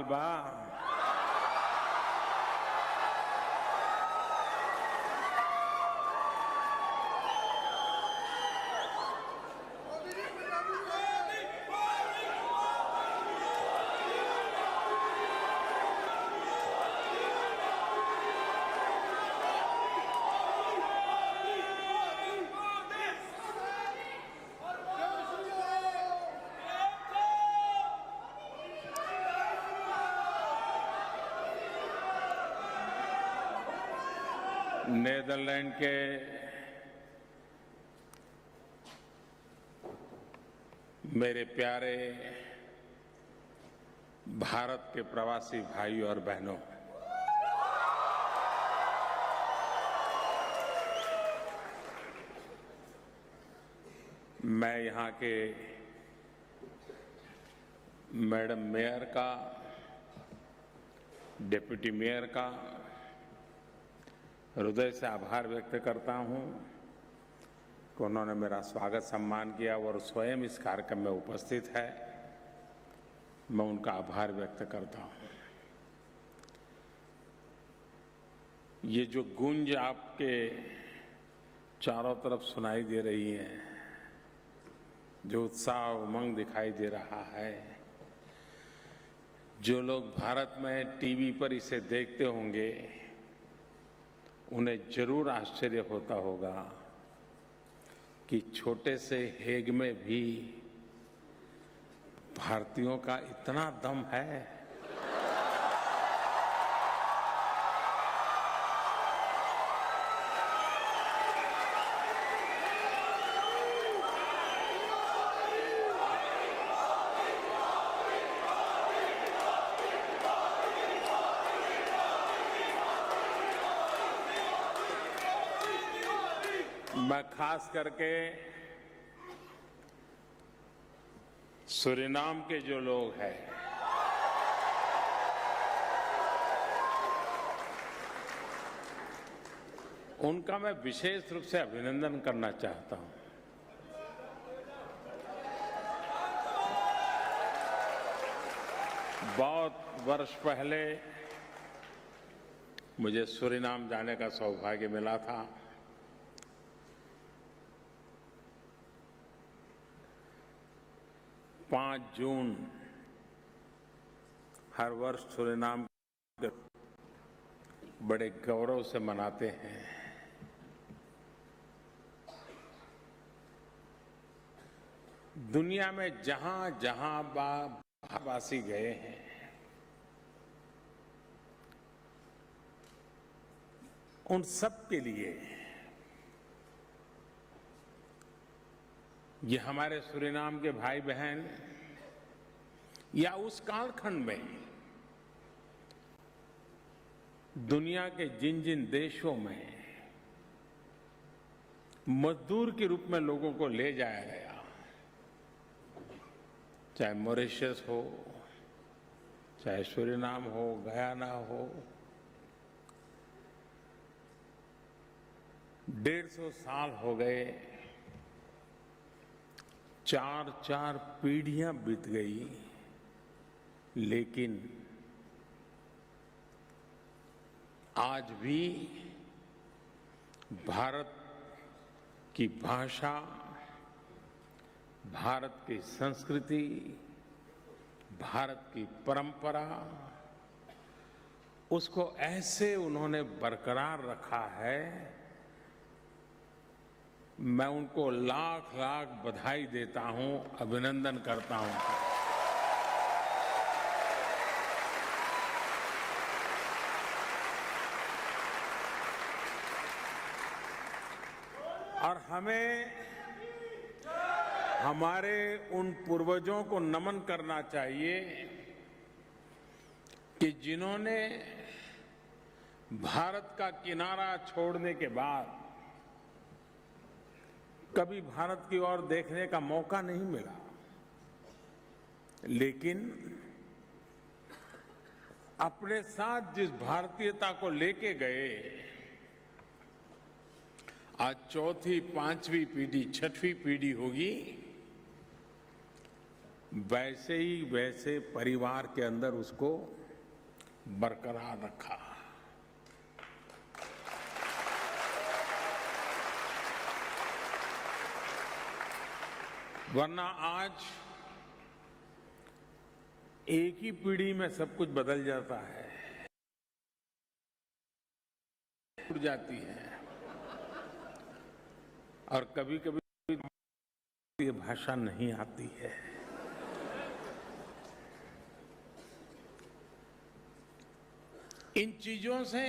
बा। नेदरलैंड के मेरे प्यारे भारत के प्रवासी भाइयों और बहनों, मैं यहाँ के मैडम मेयर का, डिप्टी मेयर का हृदय से आभार व्यक्त करता हूँ कि उन्होंने मेरा स्वागत सम्मान किया और स्वयं इस कार्यक्रम में उपस्थित है। मैं उनका आभार व्यक्त करता हूँ। ये जो गूंज आपके चारों तरफ सुनाई दे रही है, जो उत्साह उमंग दिखाई दे रहा है, जो लोग भारत में टीवी पर इसे देखते होंगे उन्हें जरूर आश्चर्य होता होगा कि छोटे से हेग में भी भारतीयों का इतना दम है। मैं खास करके सूरीनाम के जो लोग हैं, उनका मैं विशेष रूप से अभिनंदन करना चाहता हूं। बहुत वर्ष पहले मुझे सूरीनाम जाने का सौभाग्य मिला था। पाँच जून हर वर्ष सूरीनाम बड़े गौरव से मनाते हैं। दुनिया में जहां जहां भारतवासी गए हैं, उन सब के लिए ये हमारे सूरीनाम के भाई बहन या उस कालखंड में दुनिया के जिन जिन देशों में मजदूर के रूप में लोगों को ले जाया गया, चाहे मॉरिशस हो, चाहे सूरीनाम हो, गयाना हो, 150 साल हो गए, 4 पीढ़ियां बीत गई, लेकिन आज भी भारत की भाषा, भारत की संस्कृति, भारत की परंपरा, उसको ऐसे उन्होंने बरकरार रखा है। मैं उनको लाख लाख बधाई देता हूं, अभिनंदन करता हूं। और हमें हमारे उन पूर्वजों को नमन करना चाहिए कि जिन्होंने भारत का किनारा छोड़ने के बाद कभी भारत की ओर देखने का मौका नहीं मिला, लेकिन अपने साथ जिस भारतीयता को लेके गए, आज चौथी, पांचवी पीढ़ी, छठवीं पीढ़ी होगी, वैसे परिवार के अंदर उसको बरकरार रखा। वरना आज एक ही पीढ़ी में सब कुछ बदल जाता है, टूट जाती है, और कभी कभी ये भाषा नहीं आती है। इन चीजों से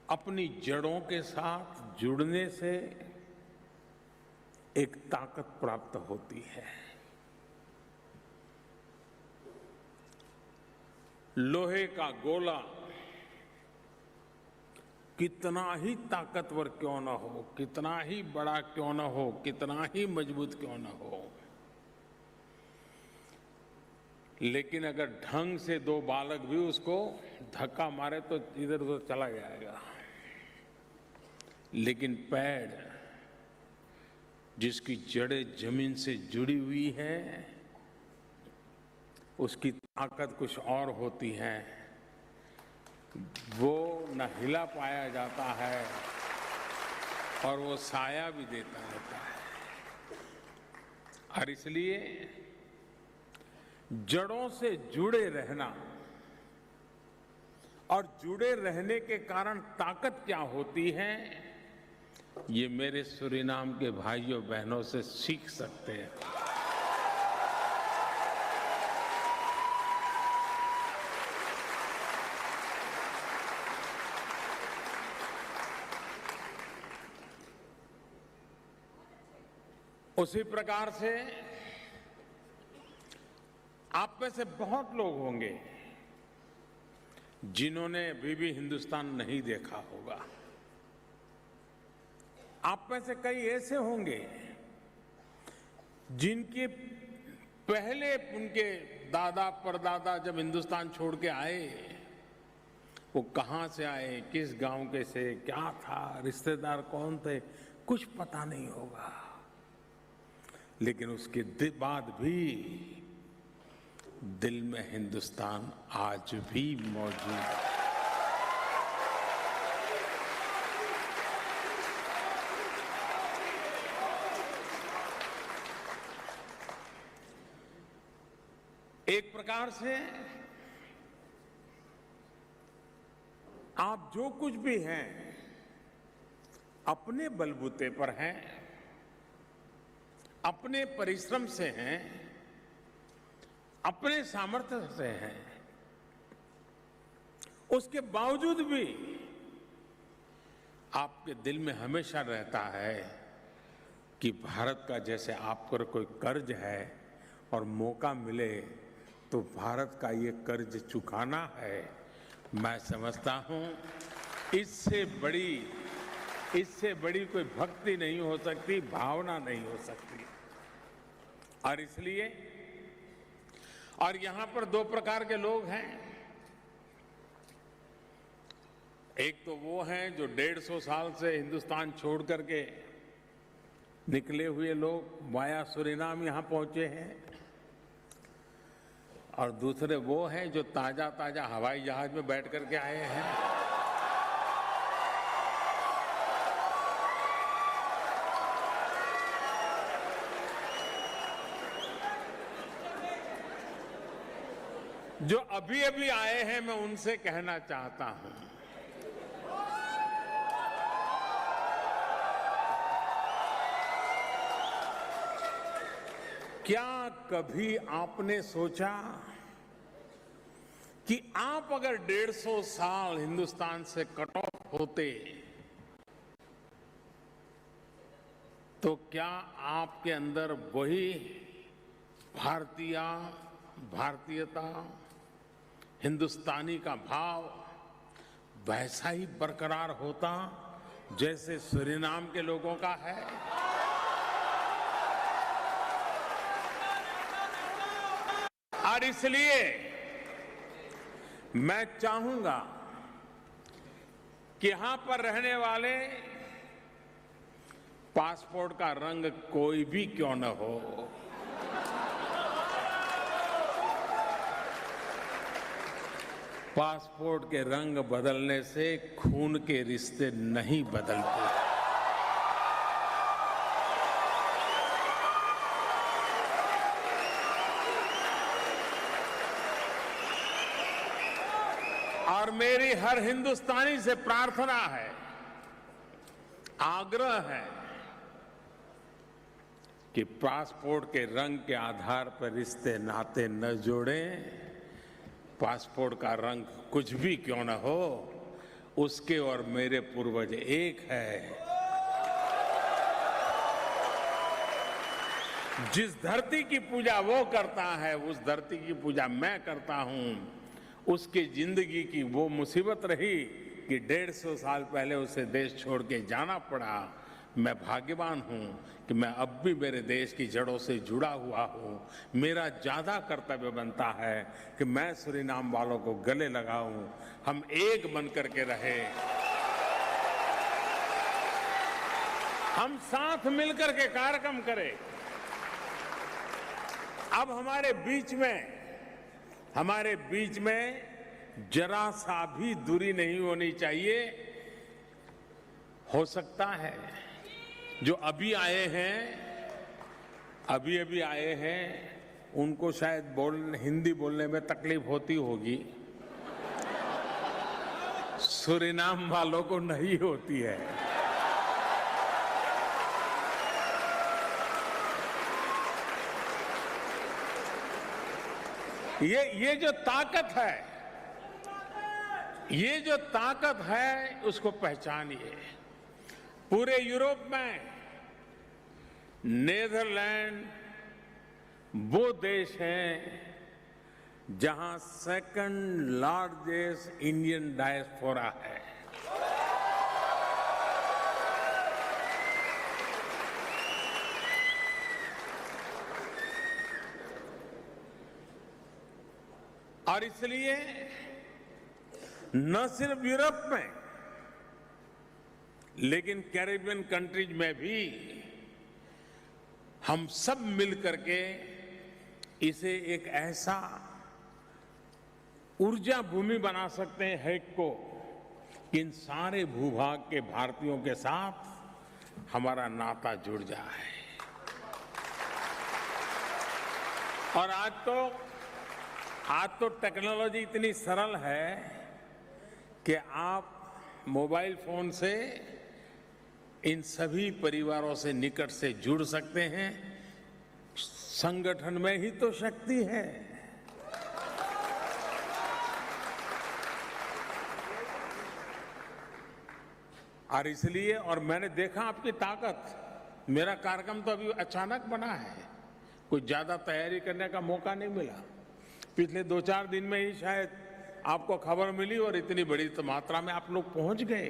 अपनी जड़ों के साथ जुड़ने से एक ताकत प्राप्त होती है। लोहे का गोला कितना ही ताकतवर क्यों न हो, कितना ही बड़ा क्यों न हो, कितना ही मजबूत क्यों न हो, लेकिन अगर ढंग से दो बालक भी उसको धक्का मारे तो इधर उधर चला जाएगा। लेकिन पेड़ जिसकी जड़ें जमीन से जुड़ी हुई है, उसकी ताकत कुछ और होती है। वो न हिला पाया जाता है और वो साया भी देता रहता है। और इसलिए जड़ों से जुड़े रहना, और जुड़े रहने के कारण ताकत क्या होती है, ये मेरे सूरीनाम के भाइयों बहनों से सीख सकते हैं। उसी प्रकार से आप में से बहुत लोग होंगे जिन्होंने अभी भी हिंदुस्तान नहीं देखा होगा। आप में से कई ऐसे होंगे जिनके पहले उनके दादा परदादा जब हिंदुस्तान छोड़ के आए, वो कहां से आए, किस गांव के से, क्या था, रिश्तेदार कौन थे, कुछ पता नहीं होगा। लेकिन उसके बाद भी दिल में हिंदुस्तान आज भी मौजूद है। एक प्रकार से आप जो कुछ भी हैं अपने बलबूते पर हैं, अपने परिश्रम से हैं, अपने सामर्थ्य से हैं। उसके बावजूद भी आपके दिल में हमेशा रहता है कि भारत का जैसे आप पर कोई कर्ज है और मौका मिले तो भारत का ये कर्ज चुकाना है। मैं समझता हूं इससे बड़ी कोई भक्ति नहीं हो सकती, भावना नहीं हो सकती। और इसलिए, और यहां पर दो प्रकार के लोग हैं। एक तो वो हैं जो 150 साल से हिंदुस्तान छोड़ करके निकले हुए लोग वाया सूरीनाम यहां पहुंचे हैं, और दूसरे वो हैं जो ताजा ताजा हवाई जहाज में बैठ करके आए हैं। जो अभी अभी आए हैं, मैं उनसे कहना चाहता हूं, क्या कभी आपने सोचा कि आप अगर 150 साल हिंदुस्तान से कट ऑफ होते तो क्या आपके अंदर वही भारतीयता, हिंदुस्तानी का भाव वैसा ही बरकरार होता जैसे सूरीनाम के लोगों का है? और इसलिए मैं चाहूंगा कि यहां पर रहने वाले पासपोर्ट का रंग कोई भी क्यों न हो, पासपोर्ट के रंग बदलने से खून के रिश्ते नहीं बदलते। और मेरी हर हिंदुस्तानी से प्रार्थना है, आग्रह है कि पासपोर्ट के रंग के आधार पर रिश्ते नाते न जोड़ें। पासपोर्ट का रंग कुछ भी क्यों न हो, उसके और मेरे पूर्वज एक है। जिस धरती की पूजा वो करता है, उस धरती की पूजा मैं करता हूं। उसकी जिंदगी की वो मुसीबत रही कि 150 साल पहले उसे देश छोड़ के जाना पड़ा। मैं भाग्यवान हूं कि मैं अब भी मेरे देश की जड़ों से जुड़ा हुआ हूं। मेरा ज्यादा कर्तव्य बनता है कि मैं सूरीनाम वालों को गले लगाऊं, हम एक बन करके रहे, हम साथ मिलकर के कार्यक्रम करें। अब हमारे बीच में जरा सा भी दूरी नहीं होनी चाहिए। हो सकता है जो अभी आए हैं उनको शायद हिंदी बोलने में तकलीफ होती होगी, सूरीनाम वालों को नहीं होती है। ये जो ताकत है उसको पहचानिए। पूरे यूरोप में नीदरलैंड वो देश है जहां सेकंड लार्जेस्ट इंडियन डायस्पोरा है। और इसलिए न सिर्फ यूरोप में लेकिन कैरिबियन कंट्रीज में भी हम सब मिलकर के इसे एक ऐसा ऊर्जा भूमि बना सकते हैं हैक को कि इन सारे भूभाग के भारतीयों के साथ हमारा नाता जुड़ जाए। और आज तो टेक्नोलॉजी इतनी सरल है कि आप मोबाइल फोन से इन सभी परिवारों से निकट से जुड़ सकते हैं। संगठन में ही तो शक्ति है। और इसलिए, और मैंने देखा आपकी ताकत। मेरा कार्यक्रम तो अभी अचानक बना है, कोई ज्यादा तैयारी करने का मौका नहीं मिला। पिछले 2-4 दिन में ही शायद आपको खबर मिली और इतनी बड़ी मात्रा में आप लोग पहुंच गए।